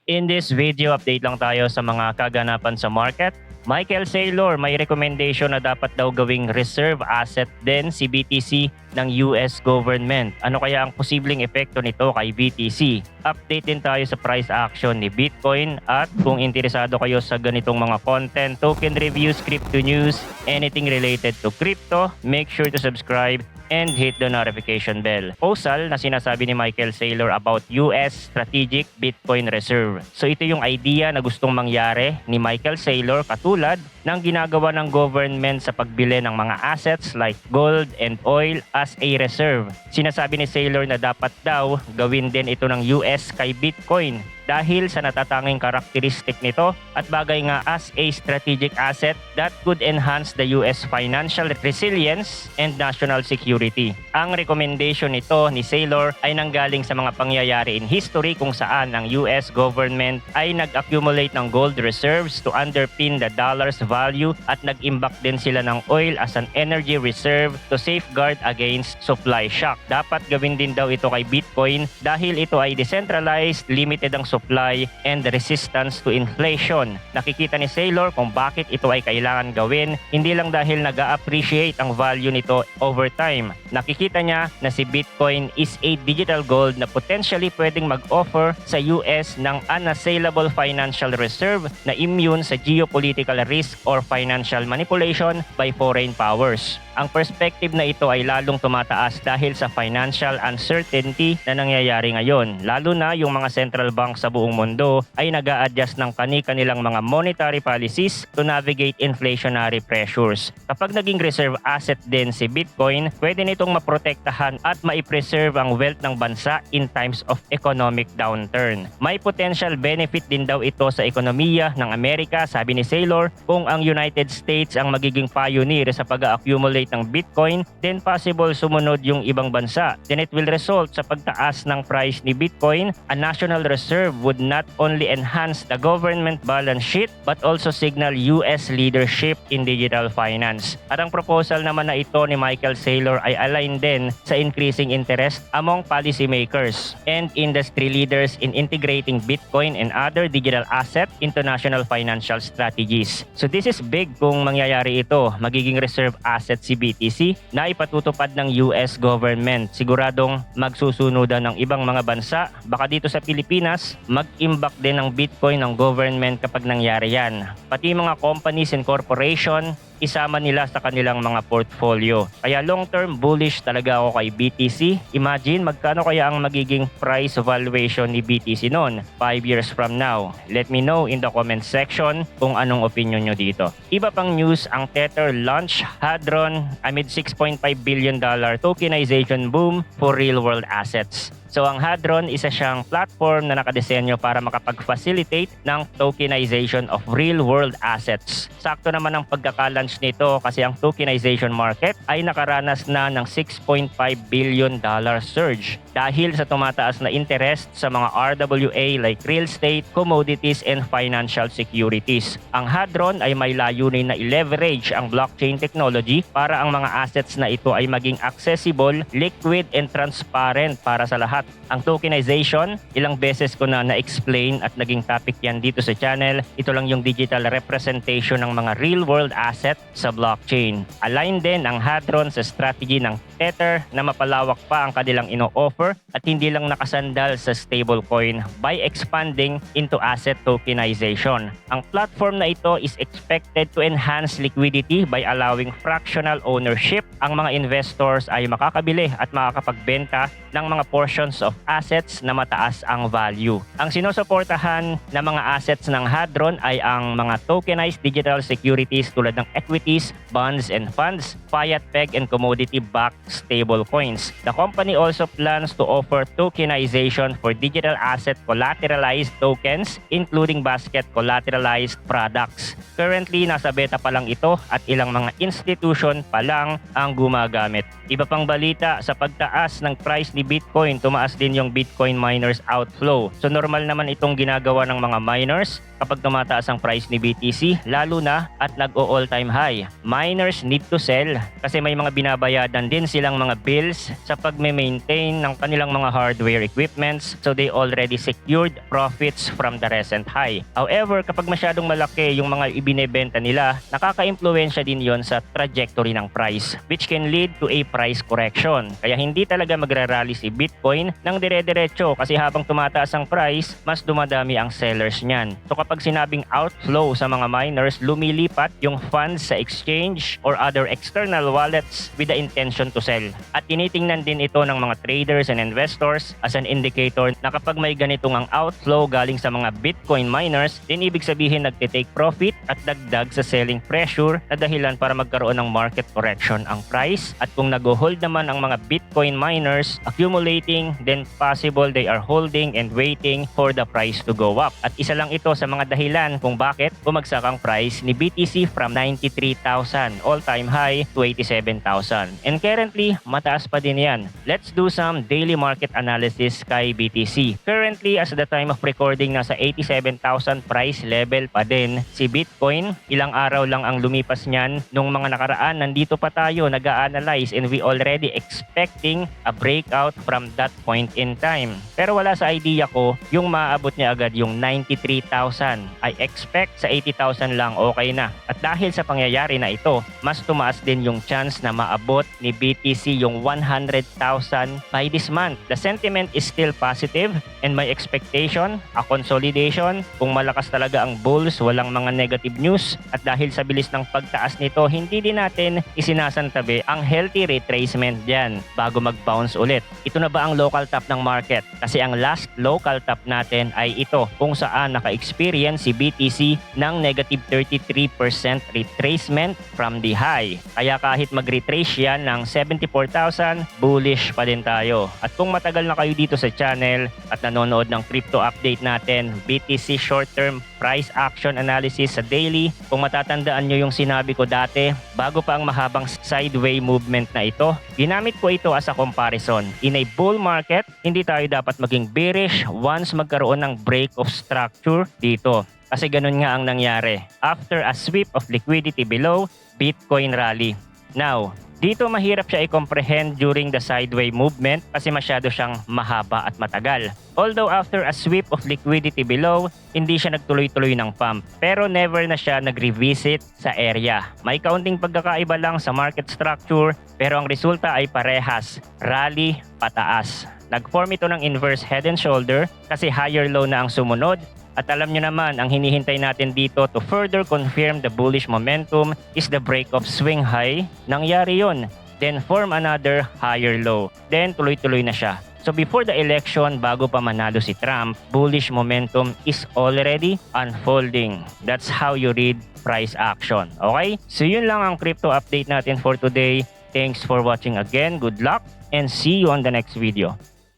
In this video, update lang tayo sa mga kaganapan sa market. Michael Saylor may recommendation na dapat daw gawing reserve asset din si BTC ng US government. Ano kaya ang posibleng epekto nito kay BTC? Update din tayo sa price action ni Bitcoin at kung interesado kayo sa ganitong mga content, token reviews, crypto news, anything related to crypto, make sure to subscribe and hit the notification bell. Proposal na sinasabi ni Michael Saylor about US Strategic Bitcoin Reserve. So ito yung idea na gustong mangyari ni Michael Saylor katulad ng ginagawa ng government sa pagbili ng mga assets like gold and oil as a reserve. Sinasabi ni Saylor na dapat daw gawin din ito ng US kay Bitcoin dahil sa natatanging karakteristik nito at bagay nga as a strategic asset that could enhance the US financial resilience and national security. Ang recommendation nito ni Saylor ay nanggaling sa mga pangyayari in history kung saan ang US government ay nag-accumulate ng gold reserves to underpin the dollar's value at nag-imbak din sila ng oil as an energy reserve to safeguard against supply shock. Dapat gawin din daw ito kay Bitcoin dahil ito ay decentralized, limited ang supply and resistance to inflation. Nakikita ni Saylor kung bakit ito ay kailangan gawin, hindi lang dahil nag-appreciate ang value nito over time. Nakikita niya na si Bitcoin is a digital gold na potentially pwedeng mag-offer sa US ng unassailable financial reserve na immune sa geopolitical risk or financial manipulation by foreign powers. Ang perspective na ito ay lalong tumataas dahil sa financial uncertainty na nangyayari ngayon. Lalo na yung mga central bank sa buong mundo ay nag-a-adjust ng kani-kanilang mga monetary policies to navigate inflationary pressures. Kapag naging reserve asset din si Bitcoin, pwede nitong maprotektahan at maipreserve ang wealth ng bansa in times of economic downturn. May potential benefit din daw ito sa ekonomiya ng Amerika, sabi ni Saylor, kung ang United States ang magiging pioneer sa pag-accumulate ng Bitcoin, then possible sumunod yung ibang bansa. Then it will result sa pagtaas ng price ni Bitcoin. A national reserve would not only enhance the government balance sheet but also signal US leadership in digital finance. At ang proposal naman na ito ni Michael Saylor ay aligned din sa increasing interest among policymakers and industry leaders in integrating Bitcoin and other digital assets into national financial strategies. So this is big kung mangyayari ito. Magiging reserve asset si BTC na ipatutupad ng US government. Siguradong magsusunodan ng ibang mga bansa. Baka dito sa Pilipinas, mag-imbak din ng Bitcoin ng government kapag nangyari yan. Pati mga companies and corporation, isama nila sa kanilang mga portfolio. Kaya long-term bullish talaga ako kay BTC. Imagine magkano kaya ang magiging price valuation ni BTC noon 5 years from now. Let me know in the comment section kung anong opinion nyo dito. Iba pang news, ang Tether launch Hadron amid $6.5 billion tokenization boom for real-world assets. So ang Hadron, isa siyang platform na nakadesenyo para makapag-facilitate ng tokenization of real-world assets. Sakto naman ang pagkaka-launch nito kasi ang tokenization market ay nakaranas na ng $6.5 billion surge dahil sa tumataas na interest sa mga RWA like real estate, commodities, and financial securities. Ang Hadron ay may layunin na i-leverage ang blockchain technology para ang mga assets na ito ay maging accessible, liquid, and transparent para sa lahat. Ang tokenization, ilang beses ko na na-explain at naging topic yan dito sa channel. Ito lang yung digital representation ng mga real-world asset sa blockchain. Align din ang Hadron sa strategy ng Tether na mapalawak pa ang kanilang ino-offer at hindi lang nakasandal sa stablecoin by expanding into asset tokenization. Ang platform na ito is expected to enhance liquidity by allowing fractional ownership. Ang mga investors ay makakabili at makakapagbenta ng mga portions of assets na mataas ang value. Ang sinusuportahan na mga assets ng Hadron ay ang mga tokenized digital securities tulad ng equities, bonds, and funds, fiat peg, and commodity-backed stable coins. The company also plans to offer tokenization for digital asset collateralized tokens, including basket collateralized products. Currently, nasa beta pa lang ito at ilang mga institution pa lang ang gumagamit. Iba pang balita, sa pagtaas ng price ni Bitcoin, tumaas din yung Bitcoin miners outflow. So normal naman itong ginagawa ng mga miners kapag tumataas ang price ni BTC, lalo na at nag-all-time high. Miners need to sell kasi may mga binabayadan din silang mga bills sa pag-maintain ng kanilang mga hardware equipments, so they already secured profits from the recent high. However, kapag masyadong malaki yung mga ibinebenta nila, nakaka-impluwensya din yon sa trajectory ng price, which can lead to a price correction. Kaya hindi talaga magrarally si Bitcoin ng dire-diretso kasi habang tumataas ang price, mas dumadami ang sellers niyan. So kapag sinabing outflow sa mga miners, lumilipat yung funds sa exchange or other external wallets with the intention to sell. At tinitingnan din ito ng mga traders and investors as an indicator na kapag may ganitong ang outflow galing sa mga Bitcoin miners, din ibig sabihin nagtitake profit at dagdag sa selling pressure na dahilan para magkaroon ng market correction ang price. At kung nag-hold naman ang mga Bitcoin miners accumulating, then possible they are holding and waiting for the price to go up. At isa lang ito sa mga dahilan kung bakit bumagsak ang price ni BTC from 93,000 all-time high to 87,000. And currently, mataas pa din yan. Let's do some daily market analysis kay BTC. Currently, as the time of recording, nasa 87,000 price level pa din si Bitcoin. Ilang araw lang ang lumipas niyan. Nung mga nakaraan, nandito pa tayo nag-a-analyze and we already expecting a breakout from that point in time. Pero wala sa idea ko yung maaabot niya agad yung 93,000. I expect sa 80,000 lang okay na. At dahil sa pangyayari na ito, mas tumaas din yung chance na maabot ni BTC yung 100,000 by this month. The sentiment is still positive and my expectation, a consolidation. Kung malakas talaga ang bulls, walang mga negative news. At dahil sa bilis ng pagtaas nito, hindi din natin isinasantabi ang healthy retracement dyan bago mag-bounce ulit. Ito na ba ang local top ng market? Kasi ang last local top natin ay ito kung saan naka-experience si BTC ng negative 33% retracement from the high. Kaya kahit mag-retrace yan ng 74,000, bullish pa din tayo. At kung matagal na kayo dito sa channel at nanonood ng crypto update natin, BTC short-term price action analysis sa daily, kung matatandaan nyo yung sinabi ko dati, bago pa ang mahabang sideway movement na ito, ginamit ko ito as a comparison. In a bull market, hindi tayo dapat maging bearish once magkaroon ng break of structure dito. Kasi ganun nga ang nangyari. After a sweep of liquidity below, Bitcoin rally. Now, dito mahirap siya i-comprehend during the sideway movement kasi masyado siyang mahaba at matagal. Although after a sweep of liquidity below, hindi siya nagtuloy-tuloy ng pump. Pero never na siya nag-revisit sa area. May kaunting pagkakaiba lang sa market structure pero ang resulta ay parehas. Rally, pataas. Nag-form ito ng inverse head and shoulder kasi higher low na ang sumunod. At alam nyo naman, ang hinihintay natin dito to further confirm the bullish momentum is the break of swing high. Nangyari yun. Then form another higher low. Then tuloy-tuloy na siya. So before the election, bago pa manalo si Trump, bullish momentum is already unfolding. That's how you read price action. Okay? So yun lang ang crypto update natin for today. Thanks for watching again. Good luck and see you on the next video.